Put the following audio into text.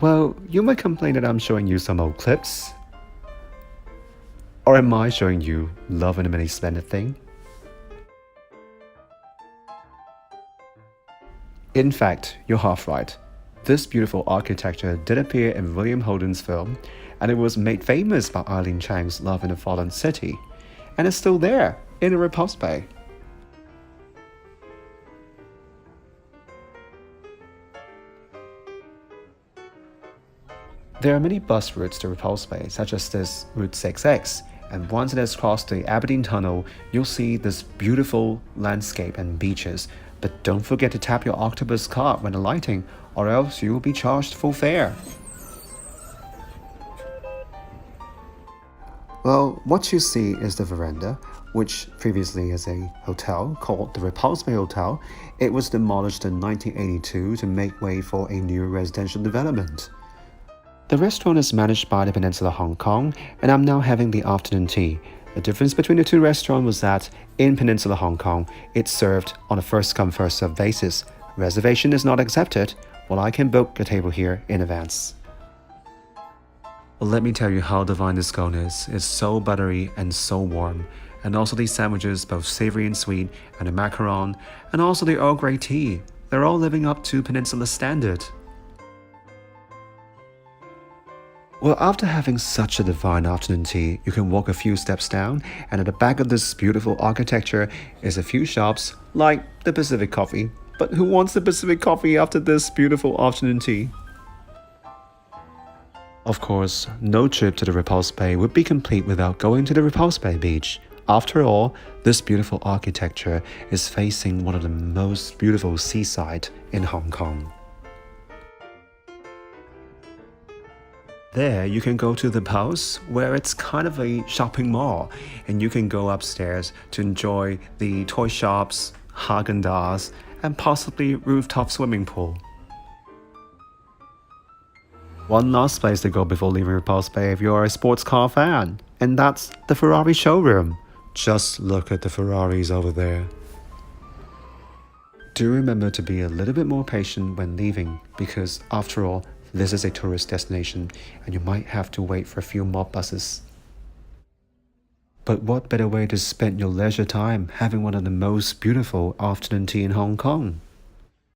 Well, you might complain that I'm showing you some old clips. Or am I showing you Love in a Mini Splendid Thing? In fact, you're half right. This beautiful architecture did appear in William Holden's film, and it was made famous by Eileen Chang's Love in a Fallen City, and it's still there in the Repulse Bay. There are many bus routes to Repulse Bay, such as this Route 6X, and once it has crossed the Aberdeen Tunnel, you'll see this beautiful landscape and beaches. But don't forget to tap your octopus card when alighting, or else you will be charged full fare. Well, what you see is the Verandah, which previously is a hotel called the Repulse Bay Hotel. It was demolished in 1982 to make way for a new residential development. The restaurant is managed by the Peninsula Hong Kong, and I'm now having the afternoon tea. The difference between the two restaurants was that in Peninsula Hong Kong, it's served on a first-come, first-served basis. Reservation is not accepted, while I can book a table here in advance. Well, let me tell you how divine this scone is. It's so buttery and so warm. And also these sandwiches, both savory and sweet, and the macaron, and also the Earl Grey tea. They're all living up to Peninsula standard. Well, after having such a divine afternoon tea, you can walk a few steps down, and at the back of this beautiful architecture is a few shops like the Pacific Coffee. But who wants the Pacific Coffee after this beautiful afternoon tea? Of course, no trip to the Repulse Bay would be complete without going to the Repulse Bay Beach. After all, this beautiful architecture is facing one of the most beautiful seaside in Hong Kong. There, you can go to the Pulse, where it's kind of a shopping mall, and you can go upstairs to enjoy the toy shops, Haagen-Dazs, and possibly rooftop swimming pool. One last place to go before leaving Repulse Bay if you are a sports car fan, and that's the Ferrari showroom. Just look at the Ferraris over there. Do remember to be a little bit more patient when leaving, because after all, this is a tourist destination, and you might have to wait for a few more buses. But what better way to spend your leisure time having one of the most beautiful afternoon tea in Hong Kong?